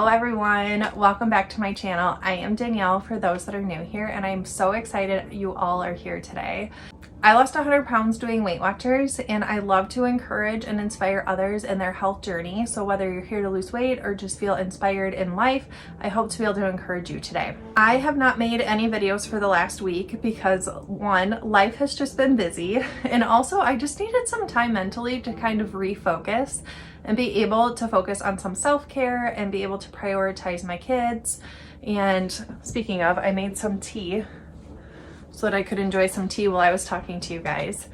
Hello everyone, welcome back to my channel. I am Danielle for those that are new here, and I'm so excited you all are here today. I lost 100 pounds doing Weight Watchers, and I love to encourage and inspire others in their health journey. So whether you're here to lose weight or just feel inspired in life, I hope to be able to encourage you today. I have not made any videos for the last week because one, life has just been busy, and also I just needed some time mentally to kind of refocus and be able to focus on some self-care and be able to prioritize my kids. And speaking of, I made some tea so that I could enjoy some tea while I was talking to you guys.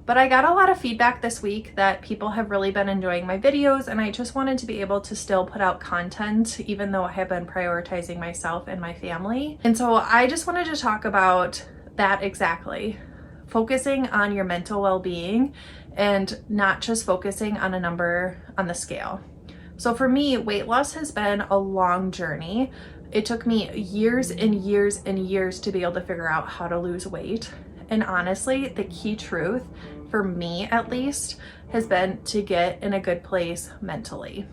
But I got a lot of feedback this week that people have really been enjoying my videos, and I just wanted to be able to still put out content even though I have been prioritizing myself and my family. And so I just wanted to talk about that exactly. Focusing on your mental well-being and not just focusing on a number on the scale. So for me, weight loss has been a long journey. It took me years and years and years to be able to figure out how to lose weight. And honestly, the key truth, for me at least, has been to get in a good place mentally.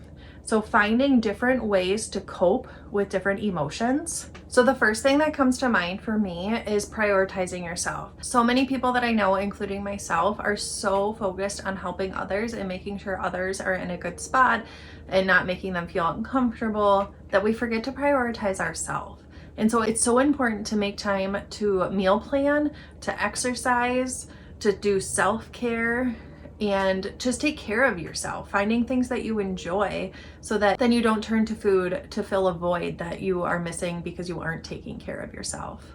So finding different ways to cope with different emotions. So the first thing that comes to mind for me is prioritizing yourself. So many people that I know, including myself, are so focused on helping others and making sure others are in a good spot and not making them feel uncomfortable that we forget to prioritize ourselves. And so it's so important to make time to meal plan, to exercise, to do self-care, and just take care of yourself, finding things that you enjoy so that then you don't turn to food to fill a void that you are missing because you aren't taking care of yourself.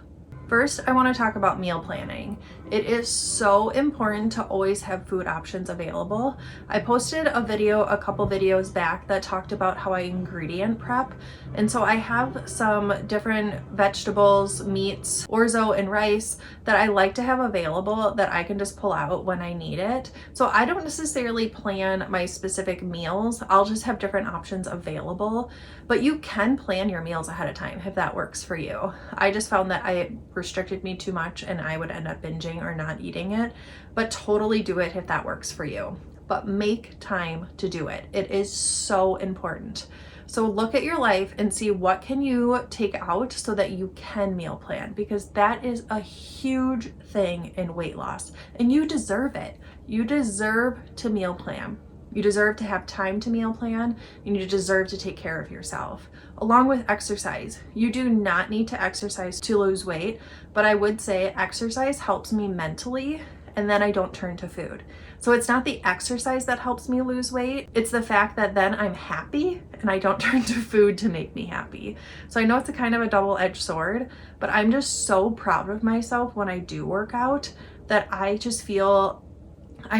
First, I want to talk about meal planning. It is so important to always have food options available. I posted a video a couple videos back that talked about how I ingredient prep. And so I have some different vegetables, meats, orzo and rice that I like to have available that I can just pull out when I need it. So I don't necessarily plan my specific meals. I'll just have different options available, but you can plan your meals ahead of time if that works for you. I just found that it restricted me too much and I would end up binging or not eating it, but totally do it if that works for you. But make time to do it. It is so important. So look at your life and see what can you take out so that you can meal plan, because that is a huge thing in weight loss and you deserve it. You deserve to meal plan. You deserve to have time to meal plan, and you deserve to take care of yourself. Along with exercise. You do not need to exercise to lose weight, but I would say exercise helps me mentally, and then I don't turn to food. So it's not the exercise that helps me lose weight, it's the fact that then I'm happy and I don't turn to food to make me happy. So I know it's a kind of a double-edged sword, but I'm just so proud of myself when I do work out that I'm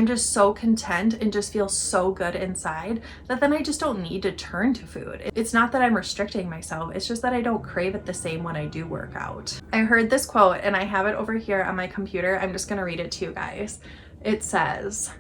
just so content and just feel so good inside that then I just don't need to turn to food. It's not that I'm restricting myself, it's just that I don't crave it the same when I do work out. I heard this quote and I have it over here on my computer. I'm just gonna read it to you guys. It says,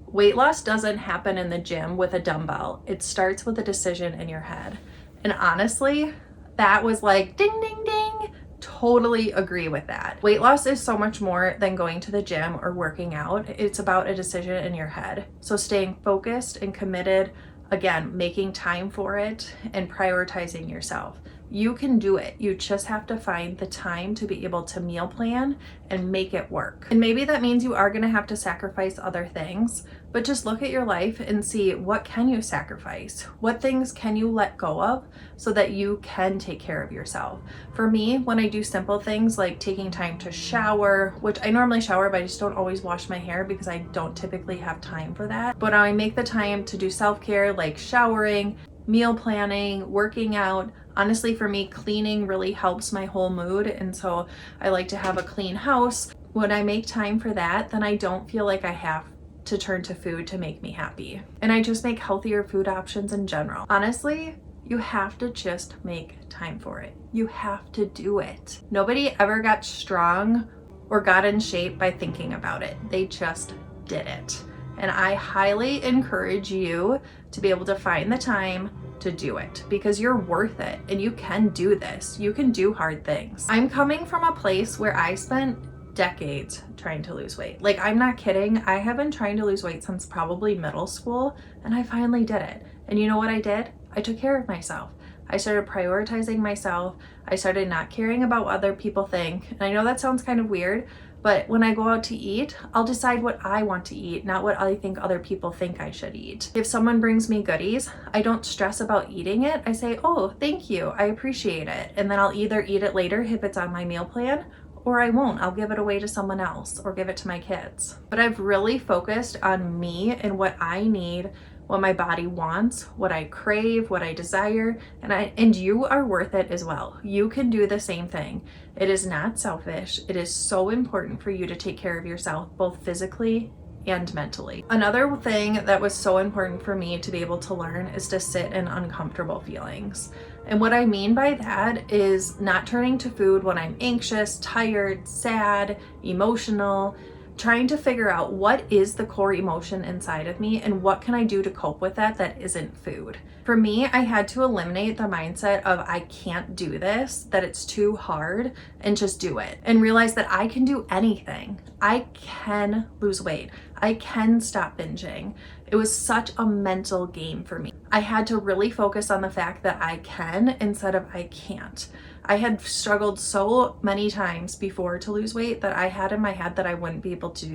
"Weight loss doesn't happen in the gym with a dumbbell. It starts with a decision in your head." And honestly, that was like ding, ding, ding. Totally agree with that. Weight loss is so much more than going to the gym or working out. It's about a decision in your head. So staying focused and committed, again, making time for it and prioritizing yourself. You can do it. You just have to find the time to be able to meal plan and make it work. And maybe that means you are going to have to sacrifice other things, but just look at your life and see what can you sacrifice? What things can you let go of so that you can take care of yourself? For me, when I do simple things like taking time to shower, which I normally shower, but I just don't always wash my hair because I don't typically have time for that. But I make the time to do self-care like showering, meal planning, working out. Honestly, for me, cleaning really helps my whole mood, and so I like to have a clean house. When I make time for that, then I don't feel like I have to turn to food to make me happy. And I just make healthier food options in general. Honestly, you have to just make time for it. You have to do it. Nobody ever got strong or got in shape by thinking about it. They just did it. And I highly encourage you to be able to find the time to do it because you're worth it and you can do this. You can do hard things. I'm coming from a place where I spent decades trying to lose weight. Like, I'm not kidding. I have been trying to lose weight since probably middle school, and I finally did it. And you know what I did? I took care of myself. I started prioritizing myself. I started not caring about what other people think. And I know that sounds kind of weird, but when I go out to eat, I'll decide what I want to eat, not what I think other people think I should eat. If someone brings me goodies, I don't stress about eating it. I say, oh, thank you, I appreciate it. And then I'll either eat it later if it's on my meal plan, or I won't. I'll give it away to someone else or give it to my kids. But I've really focused on me and what I need, what my body wants, what I crave, what I desire, and you are worth it as well. You can do the same thing. It is not selfish. It is so important for you to take care of yourself, both physically and mentally. Another thing that was so important for me to be able to learn is to sit in uncomfortable feelings. And what I mean by that is not turning to food when I'm anxious, tired, sad, emotional, trying to figure out what is the core emotion inside of me and what can I do to cope with that isn't food. For me, I had to eliminate the mindset of I can't do this, that it's too hard, and just do it. And realize that I can do anything. I can lose weight. I can stop binging. It was such a mental game for me. I had to really focus on the fact that I can instead of I can't. I had struggled so many times before to lose weight that I had in my head that I wouldn't be able to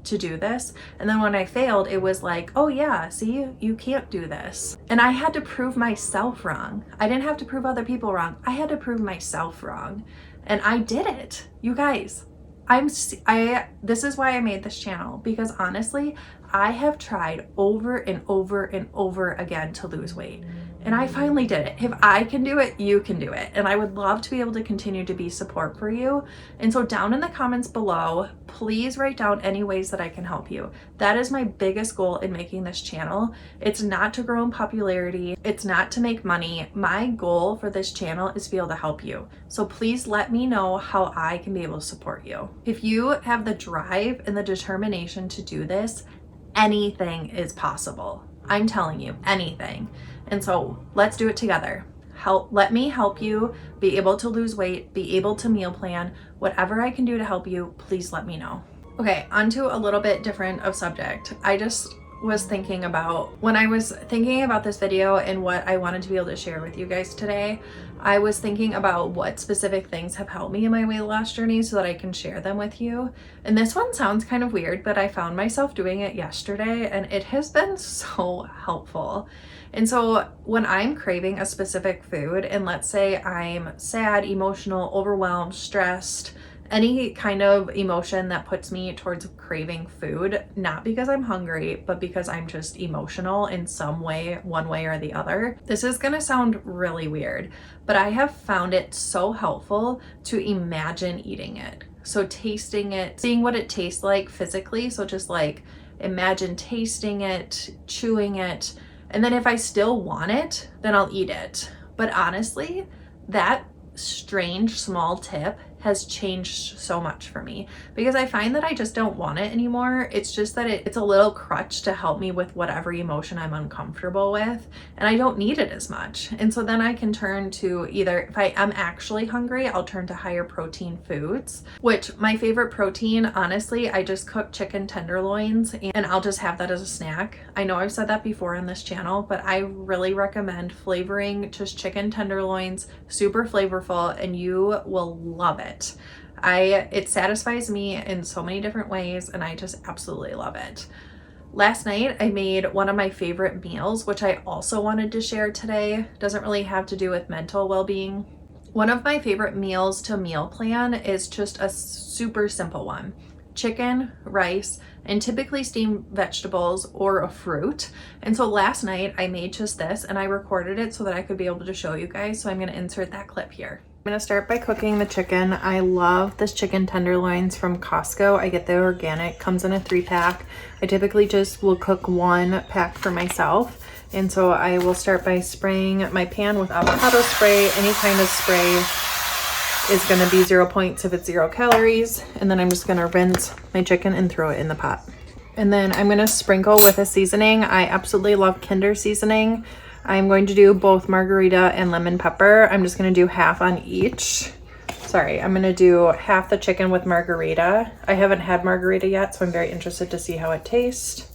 do this. And then when I failed, it was like, oh yeah, see, you can't do this. And I had to prove myself wrong. I didn't have to prove other people wrong. I had to prove myself wrong. And I did it. You guys, this is why I made this channel, because honestly, I have tried over and over and over again to lose weight. And I finally did it. If I can do it, you can do it. And I would love to be able to continue to be support for you. And so down in the comments below, please write down any ways that I can help you. That is my biggest goal in making this channel. It's not to grow in popularity. It's not to make money. My goal for this channel is to be able to help you. So please let me know how I can be able to support you. If you have the drive and the determination to do this, anything is possible. I'm telling you, anything. And so let's do it together. Let me help you be able to lose weight, be able to meal plan, whatever I can do to help you, please let me know. Okay, onto a little bit different of subject. I just was thinking about, when I was thinking about this video and what I wanted to be able to share with you guys today, I was thinking about what specific things have helped me in my weight loss journey so that I can share them with you. And this one sounds kind of weird, but I found myself doing it yesterday and it has been so helpful. And so when I'm craving a specific food, and let's say I'm sad, emotional, overwhelmed, stressed, any kind of emotion that puts me towards craving food, not because I'm hungry, but because I'm just emotional in some way, one way or the other. This is gonna sound really weird, but I have found it so helpful to imagine eating it. So tasting it, seeing what it tastes like physically. So just like imagine tasting it, chewing it, and then if I still want it, then I'll eat it. But honestly, that strange small tip has changed so much for me, because I find that I just don't want it anymore. It's just that it's a little crutch to help me with whatever emotion I'm uncomfortable with, and I don't need it as much. And so then I can turn to, either if I am actually hungry, I'll turn to higher protein foods, which my favorite protein, honestly, I just cook chicken tenderloins and I'll just have that as a snack. I know I've said that before on this channel, but I really recommend flavoring just chicken tenderloins, super flavorful, and you will love it. It satisfies me in so many different ways, and I just absolutely love it. Last night I made one of my favorite meals, which I also wanted to share today. Doesn't really have to do with mental well-being. One of my favorite meals to meal plan is just a super simple one. Chicken, rice, and typically steamed vegetables or a fruit. And so last night I made just this, and I recorded it so that I could be able to show you guys. So I'm going to insert that clip here. I'm gonna start by cooking the chicken. I love this chicken tenderloins from Costco. I get the organic, comes in a 3-pack. I typically just will cook 1 pack for myself. And so I will start by spraying my pan with avocado spray. Any kind of spray is gonna be 0 points if it's 0 calories. And then I'm just gonna rinse my chicken and throw it in the pot. And then I'm gonna sprinkle with a seasoning. I absolutely love Kinder seasoning. I'm going to do both margarita and lemon pepper. I'm just gonna do half on each. Sorry, I'm gonna do half the chicken with margarita. I haven't had margarita yet, so I'm very interested to see how it tastes.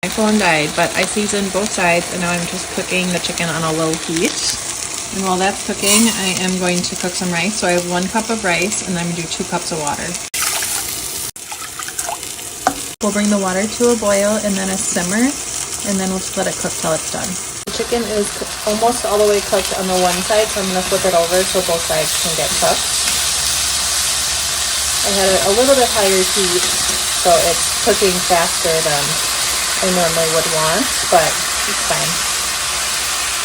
My phone died, but I seasoned both sides, and now I'm just cooking the chicken on a low heat. And while that's cooking, I am going to cook some rice. So I have 1 cup of rice and I'm gonna do 2 cups of water. We'll bring the water to a boil and then a simmer, and then we'll just let it cook till it's done. The chicken is almost all the way cooked on the one side, so I'm gonna flip it over so both sides can get cooked. I had it a little bit higher heat, so it's cooking faster than I normally would want, but it's fine.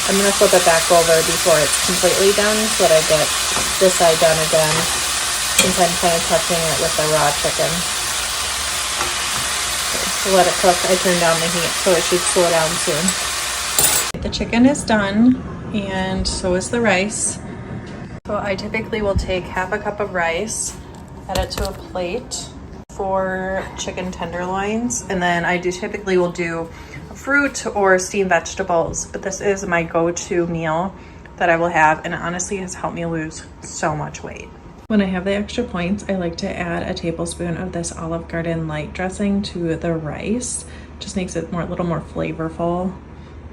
I'm going to flip it back over before it's completely done so that I get this side done again, since I'm kind of touching it with the raw chicken. So let it cook. I turned down the heat, so it should slow down soon. The chicken is done, and so is the rice. So I typically will take half a cup of rice, add it to a plate for chicken tenderloins, and then I typically will do fruit or steamed vegetables, but this is my go-to meal that I will have, and it honestly has helped me lose so much weight. When I have the extra points, I like to add a tablespoon of this Olive Garden light dressing to the rice. Just makes it a little more flavorful.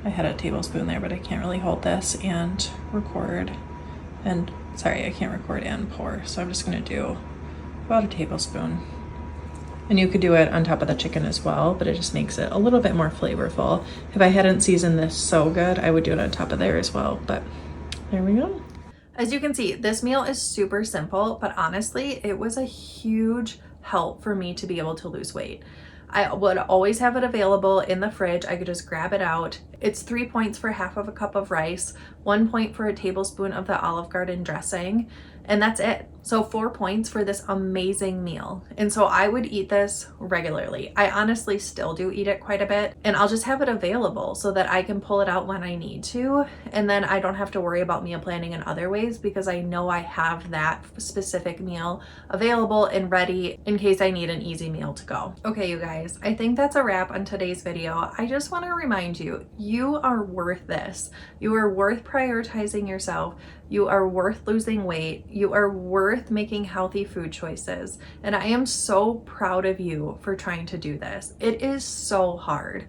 I had a tablespoon there, but I can't really hold this and record. And sorry, I can't record and pour, so I'm just gonna do about a tablespoon. And you could do it on top of the chicken as well, but it just makes it a little bit more flavorful. If I hadn't seasoned this so good, I would do it on top of there as well, but there we go. As you can see, this meal is super simple, but honestly, it was a huge help for me to be able to lose weight. I would always have it available in the fridge. I could just grab it out. It's 3 points for half of a cup of rice, 1 point for a tablespoon of the Olive Garden dressing, and that's it. So 4 points for this amazing meal. And so I would eat this regularly. I honestly still do eat it quite a bit, and I'll just have it available so that I can pull it out when I need to. And then I don't have to worry about meal planning in other ways because I know I have that specific meal available and ready in case I need an easy meal to go. Okay, you guys, I think that's a wrap on today's video. I just want to remind you, you are worth this. You are worth prioritizing yourself. You are worth losing weight. You are worth making healthy food choices. And I am so proud of you for trying to do this. It is so hard.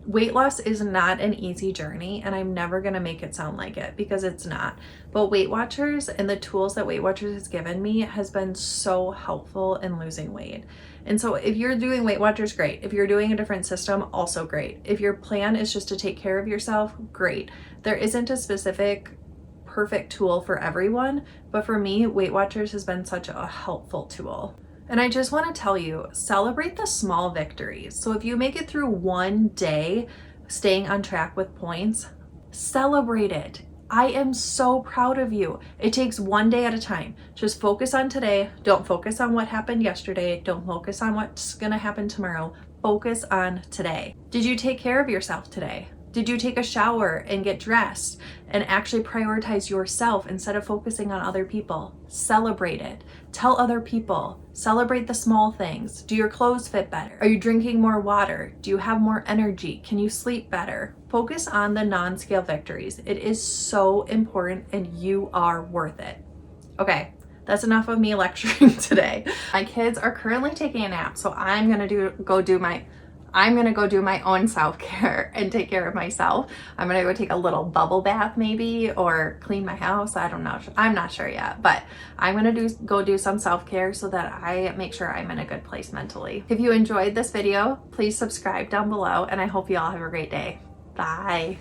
Weight loss is not an easy journey, and I'm never going to make it sound like it because it's not. But Weight Watchers and the tools that Weight Watchers has given me has been so helpful in losing weight. And so if you're doing Weight Watchers, great. If you're doing a different system, also great. If your plan is just to take care of yourself, great. There isn't a specific perfect tool for everyone, but for me, Weight Watchers has been such a helpful tool. And I just want to tell you, celebrate the small victories. So if you make it through one day staying on track with points, celebrate it. I am so proud of you. It takes one day at a time. Just focus on today. Don't focus on what happened yesterday. Don't focus on what's going to happen tomorrow. Focus on today. Did you take care of yourself today? Did you take a shower and get dressed and actually prioritize yourself instead of focusing on other people? Celebrate it. Tell other people. Celebrate the small things. Do your clothes fit better? Are you drinking more water? Do you have more energy? Can you sleep better? Focus on the non-scale victories. It is so important and you are worth it. Okay, that's enough of me lecturing today. My kids are currently taking a nap, so I'm gonna go do my own self-care and take care of myself. I'm gonna go take a little bubble bath maybe, or clean my house. I don't know. I'm not sure yet, but I'm gonna go do some self-care so that I make sure I'm in a good place mentally. If you enjoyed this video, please subscribe down below, and I hope you all have a great day. Bye.